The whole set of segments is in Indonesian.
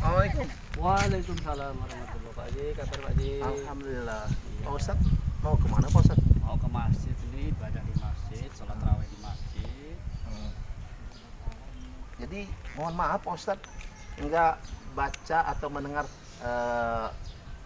Assalamualaikum. Waalaikumsalam warahmatullahi wabarakatuh. Pak Haji, kabar Pak Haji? Alhamdulillah. Iya. Pak Ustadz mau kemana Pak Ustadz? Mau ke masjid ini, ibadah di masjid, sholat tarawih di masjid. Jadi mohon maaf Pak Ustadz nggak baca atau mendengar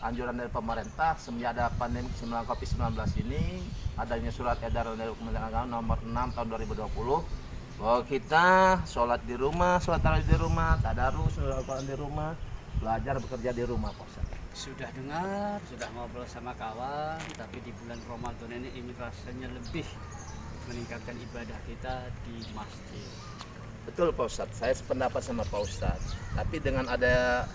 anjuran dari pemerintah semenjak ada pandemi COVID-19 ini, adanya surat edaran dari Kementerian Agama nomor 6 tahun 2020 bahwa kita sholat di rumah, sholat tarawih di rumah, tadarus, sholat Al-Quran di rumah, belajar bekerja di rumah Pak Ustadz. Sudah dengar, sudah ngobrol sama kawan, tapi di bulan Ramadan ini rasanya lebih meningkatkan ibadah kita di masjid. Betul Pak Ustadz, saya sependapat sama Pak Ustadz. Tapi dengan ada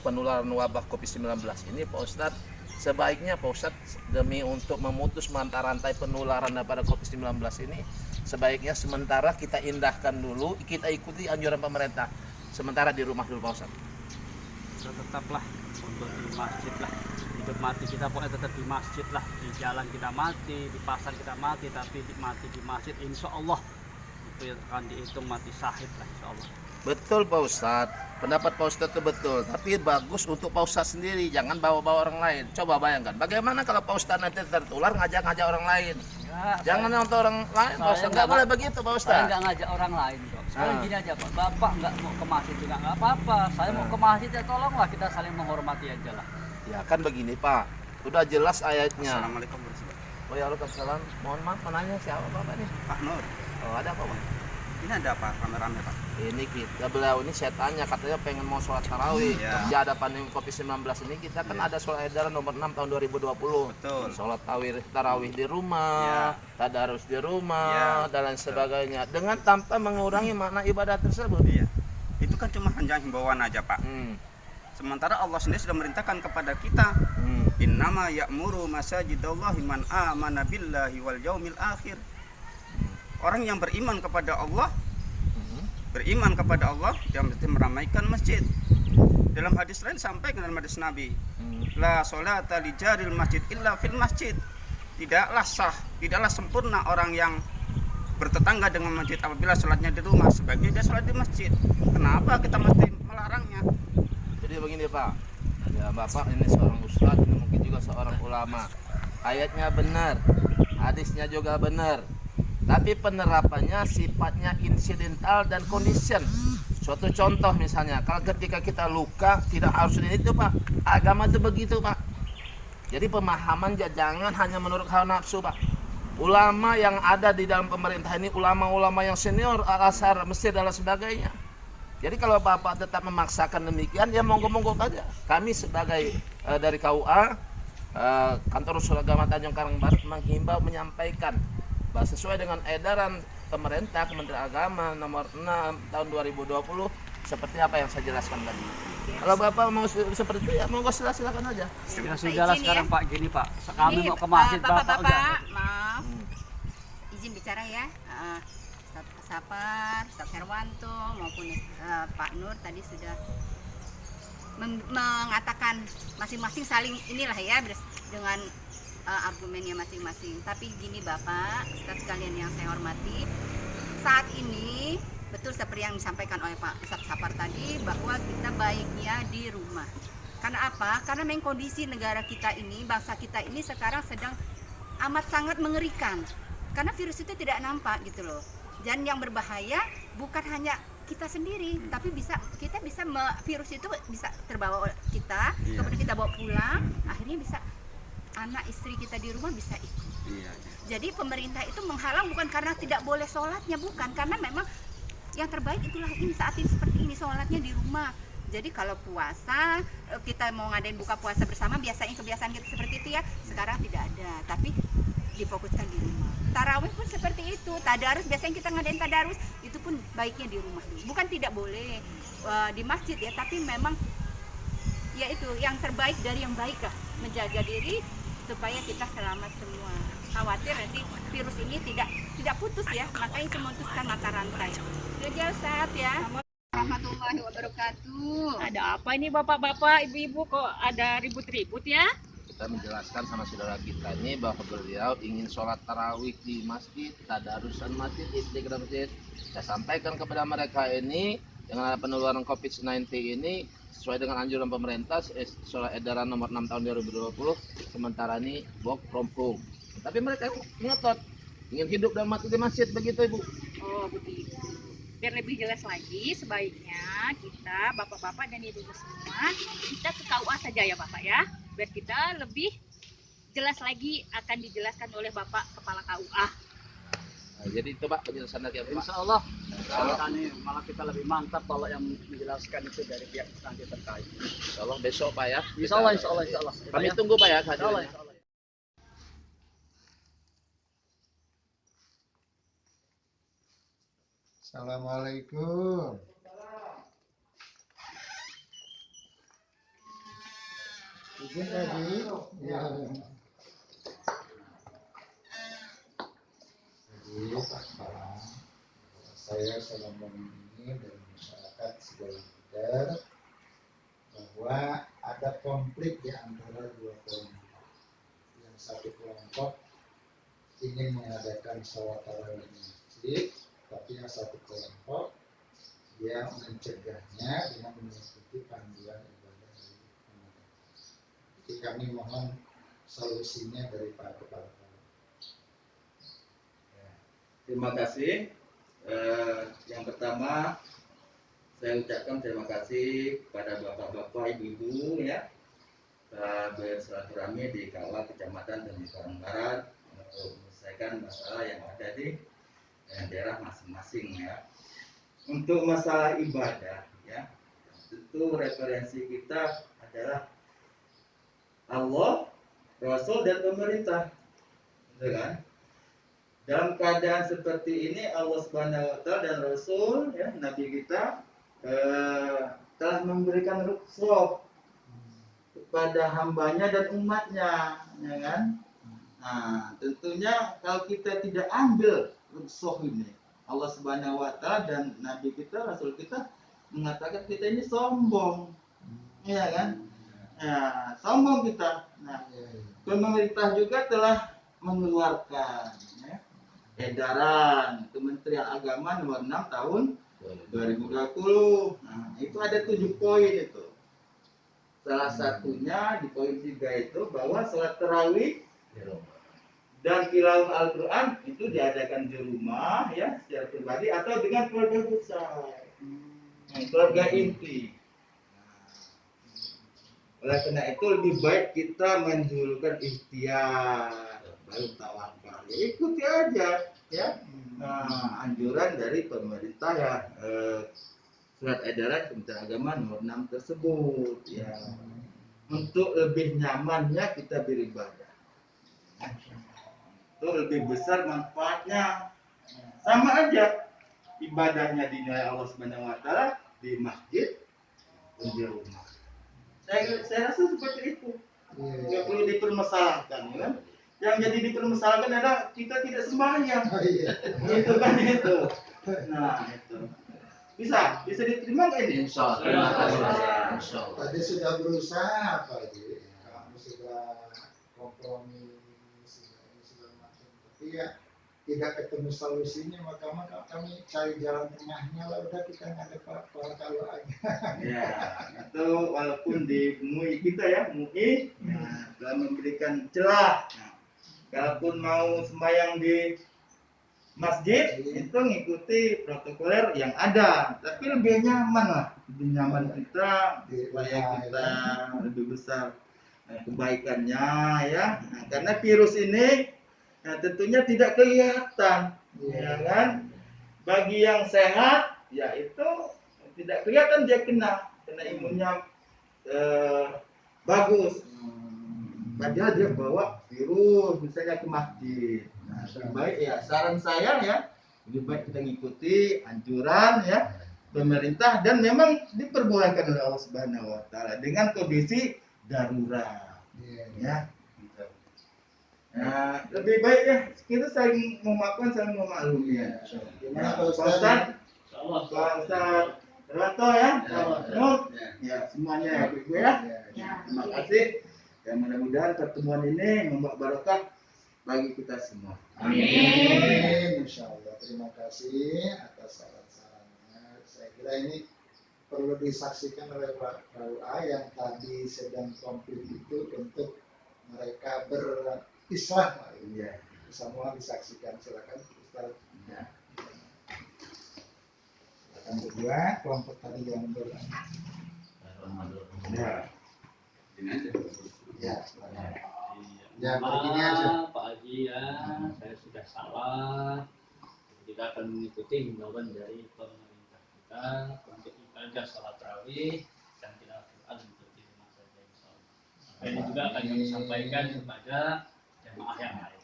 penularan wabah COVID-19 ini Pak Ustadz, sebaiknya Pak Ustadz demi untuk memutus mata rantai penularan daripada COVID-19 ini, sebaiknya sementara kita indahkan dulu, kita ikuti anjuran pemerintah. Sementara di rumah dulu Pak Ustadz. Tetaplah untuk di masjid lah, hidup mati kita pokoknya tetap di masjid lah. Di jalan kita mati, di pasar kita mati, tapi mati di masjid insya Allah itu akan dihitung mati syahid lah insya Allah. Betul Pak Ustadz, pendapat Pak Ustadz itu betul, tapi bagus untuk Pak Ustadz sendiri, jangan bawa-bawa orang lain. Coba bayangkan, bagaimana kalau Pak Ustadz nanti tertular ngajak-ngajak orang lain? Jangan untuk orang lain Pak Ustadz, nggak boleh begitu Pak Saya Ustadz. nggak ngajak orang lain kok. Sekarang gini aja Pak, Bapak nggak mau ke masjid juga nggak apa-apa. Saya mau ke masjid ya tolonglah kita saling menghormati aja lah. Ya kan begini Pak, udah jelas ayatnya. Assalamualaikum warahmatullahi wabarakatuh. Waalaikumsalam. Mohon maaf, menanya siapa Bapak nih? Pak Nur, Oh ada apa Pak? ini ada apa rame-rame Pak? Ini kita beliau ini saya tanya katanya pengen mau sholat tarawih. Iya. Sejak ada pandemi COVID-19 ini kita kan ada surat edaran nomor 6 tahun 2020. Betul. Sholat tarawih di rumah, tadarus di rumah, dan lain sebagainya. Dengan tanpa mengurangi makna ibadah tersebut. Iya. Itu kan cuma hanya himbauan aja Pak. Hmm. Sementara Allah sendiri sudah merintahkan kepada kita, innama ya'muru masajidallahi man amana billahi wal yaumil akhir. Orang yang beriman kepada Allah, dia mesti meramaikan masjid. Dalam hadis lain sampai ke dalam hadis Nabi, la sholata li jaril masjid illa fil masjid. Tidaklah sah, tidaklah sempurna orang yang bertetangga dengan masjid apabila sholatnya di rumah, sebaiknya dia sholat di masjid. Kenapa kita mesti melarangnya? Jadi begini Pak, ya Bapak ini seorang ustadz, ini mungkin juga seorang ulama. Ayatnya benar, hadisnya juga benar. Tapi penerapannya sifatnya insidental dan condition. Suatu contoh misalnya, kalau ketika kita luka tidak harus ini itu Pak. Agama itu begitu Pak. Jadi pemahaman jangan hanya menurut hawa nafsu Pak. Ulama yang ada di dalam pemerintah ini, ulama-ulama yang senior, Al-Azhar, Mesir dan lain sebagainya. Jadi kalau Bapak tetap memaksakan demikian, ya monggo-monggo saja. Kami sebagai dari KUA, Kantor Usul Agama Tanjung Karang Barat menghimbau menyampaikan bahwa sesuai dengan edaran pemerintah Kementerian Agama nomor 6 tahun 2020 seperti apa yang saya jelaskan tadi. Kalau Bapak mau seperti itu ya monggo silakan aja. Ya sudahlah sekarang Pak gini Pak, kami mau ke masjid Bapak udah. Maaf, izin bicara ya. Ustaz Sapar, Ustaz Herwanto maupun Pak Nur tadi sudah mengatakan masing-masing saling inilah ya dengan argumennya masing-masing. Tapi gini Bapak, Ustaz sekalian yang saya hormati, saat ini betul seperti yang disampaikan oleh Pak Ustaz Sapar tadi bahwa kita baiknya di rumah. Karena apa? Karena memang kondisi negara kita ini, bangsa kita ini sekarang sedang amat sangat mengerikan. Karena virus itu tidak nampak gitu loh. Dan yang berbahaya bukan hanya kita sendiri, tapi virus itu bisa terbawa oleh kita, kemudian kita bawa pulang, akhirnya bisa anak istri kita di rumah bisa ikut. Jadi pemerintah itu menghalang bukan karena tidak boleh sholatnya, bukan, karena memang yang terbaik itulah ini saat ini seperti ini sholatnya di rumah. Jadi kalau puasa kita mau ngadain buka puasa bersama, biasanya kebiasaan kita seperti itu ya, sekarang tidak ada, tapi difokuskan di rumah. Tarawih pun seperti itu, tadarus biasanya kita ngadain tadarus itu pun baiknya di rumah dulu. Bukan tidak boleh di masjid ya, tapi memang ya itu yang terbaik dari yang baik lah, menjaga diri supaya kita selamat semua. Khawatir nanti virus ini tidak putus ya, makanya memutuskan mata rantai. Jadi sehat ya. Warahmatullahi wabarakatuh. Ada apa ini bapak-bapak, ibu-ibu kok ada ribut-ribut ya? kita menjelaskan sama saudara kita ini bahwa beliau ingin sholat tarawih di masjid, tadarusan masjid, istiqlal masjid. Saya sampaikan kepada mereka ini dengan penularan COVID-19 ini sesuai dengan anjuran pemerintah surat edaran nomor 6 tahun 2020, sementara ini work from home. Tapi mereka ngotot ingin hidup dan mati di masjid, begitu Ibu. Oh begitu. Biar lebih jelas lagi, sebaiknya kita bapak-bapak dan ibu semua kita ke KUA saja ya Bapak ya, biar kita lebih jelas lagi akan dijelaskan oleh Bapak Kepala KUA. Nah, jadi itu Pak penjelasan dari Bapak. Insya Allah malah kita lebih mantap kalau yang menjelaskan itu dari pihak instansi terkait. Insya Allah besok Pak ya. Insya Allah, insya Allah, insya Allah. Kami tunggu Pak ya. Insya Allah, insya Allah. Assalamualaikum. Izin tadi. Ya. Jadi Pak Kepala, saya selama ini dari masyarakat segelintir bahwa ada konflik di antara dua kelompok. Yang satu kelompok ingin mengadakan sholat tarawih di masjid, tapi yang satu kelompok dia mencegahnya dengan mengikuti panduan ibadah dari Ramadan. Jadi kami mohon solusinya dari Pak Kepala. Terima kasih. Yang pertama saya ucapkan terima kasih kepada bapak-bapak, ibu-ibu ya, telah bersilaturahmi di KUA Kecamatan Tanjung Karang Barat untuk menyelesaikan masalah yang ada di daerah masing-masing ya. Untuk masalah ibadah ya, tentu referensi kita adalah Allah, Rasul dan pemerintah, gitu kan? Dalam keadaan seperti ini Allah Subhanahu wa Ta'ala dan Rasul ya, Nabi kita telah memberikan rukhsah kepada hambanya dan umatnya, ya kan? Nah, tentunya kalau kita tidak ambil rukhsah ini, Allah Subhanahu wa Ta'ala dan Nabi kita, Rasul kita mengatakan kita ini sombong, ya kan? Ya, sombong kita. Nah, pemerintah juga telah mengeluarkan ya, edaran Kementerian Agama nomor 6 tahun 2020. Nah, itu ada 7 poin itu. Salah satunya di poin 3 itu bahwa sholat tarawih dan tilawah Al-Quran itu diadakan di rumah ya secara pribadi atau dengan keluarga besar, keluarga inti. Oleh karena itu lebih baik kita mendahulukan ikhtiar baru tawakal. Ya, ikuti aja ya anjuran dari pemerintah ya, surat edaran Kementerian Agama nomor 6 tersebut ya, untuk lebih nyamannya kita beribadah. Itu lebih besar manfaatnya. Sama aja ibadahnya dinilai Allah Subhanahu wa Ta'ala di masjid dan di rumah. Saya rasa seperti itu. Nggak perlu dipermasalahkan ya. Yang jadi dipermasalahkan adalah kita tidak sembahyang. Itu kan itu. Nah, itu. Bisa diterima nggak ini? Insya Allah. Tadi sudah berusaha Pak Haji, kamu sudah kompromi segala macam, tapi ya tidak ketemu solusinya, maka kami cari jalan tengahnya lah, udah kita nggak ada apa-apa kalau aja. Ya, itu walaupun di MUI kita ya, MUI telah memberikan celah. Nah, kalaupun mau sembahyang di masjid itu ngikuti protokoler yang ada, tapi lebih nyaman lah, lebih nyaman kita supaya kita lebih besar kebaikannya ya. Nah, karena virus ini tentunya tidak kelihatan, ya kan? Bagi yang sehat ya itu tidak kelihatan dia kena imunnya bagus. Padahal dia bawa virus misalnya ke masjid. Nah, lebih baik ya, saran saya ya, lebih baik kita ngikuti anjuran ya pemerintah, dan memang diperbolehkan oleh Allah Subhanahu wa Ta'ala dengan kondisi darurat. Ya. Gitu. Nah, lebih baik ya kita saling memaafkan, saling memaklumi ya. Gimana Pak Ustaz? Pak Ustaz Terlato ya, ya, semuanya ya, Ibu ya. Terima kasih. Dan mudah-mudahan pertemuan ini membawa barokah bagi kita semua. Amin. Insya Allah. Terima kasih atas saran-sarannya. Saya kira ini perlu disaksikan oleh Pak KUA yang tadi sedang konflik itu untuk mereka berislah. Iya. Semua disaksikan. Silakan Ustaz. Ya. Silakan berdua kelompok tadi yang Ya. Ini aja. ya. Silakan. Ya, begini aja. Pak Haji ya, saya sudah salah. Kita akan mengikuti himbauan dari pemerintah kita untuk ibadah sholat tarawih dan tilawah Quran untuk di rumah saja insyaallah. Ini juga akan kami sampaikan kepada jemaah yang lain.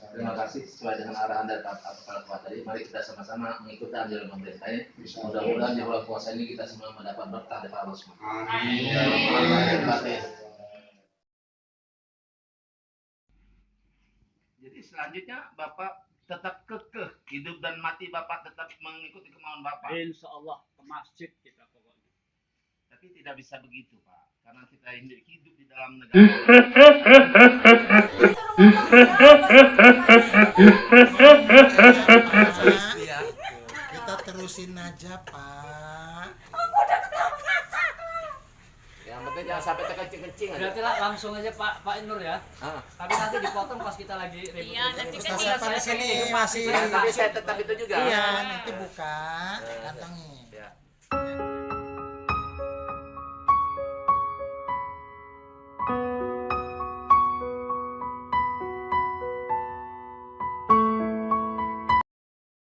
Terima kasih sesuai dengan arahan dari Pak Ketua tadi. Mari kita sama-sama mengikuti anjuran pemerintah ini. Mudah-mudahan di bulan puasa ini kita semua mendapat berkah dari Allah SWT. Amin. Jadi selanjutnya Bapak tetap kekeh hidup dan mati Bapak tetap mengikuti kemauan Bapak. Insya Allah ke masjid kita pokoknya. Tapi tidak bisa begitu Pak, karena kita hidup di dalam negara. Kita terusin aja Pak. Yang penting jangan sampai terkencing-kencing aja. Berarti lah langsung aja Pak Nur ya. Ah. Tapi nanti dipotong pas kita lagi ribut. Iya, nanti kan Ustaz Syafari sini masih. Tapi saya tetap itu juga. Iya, nanti bukan.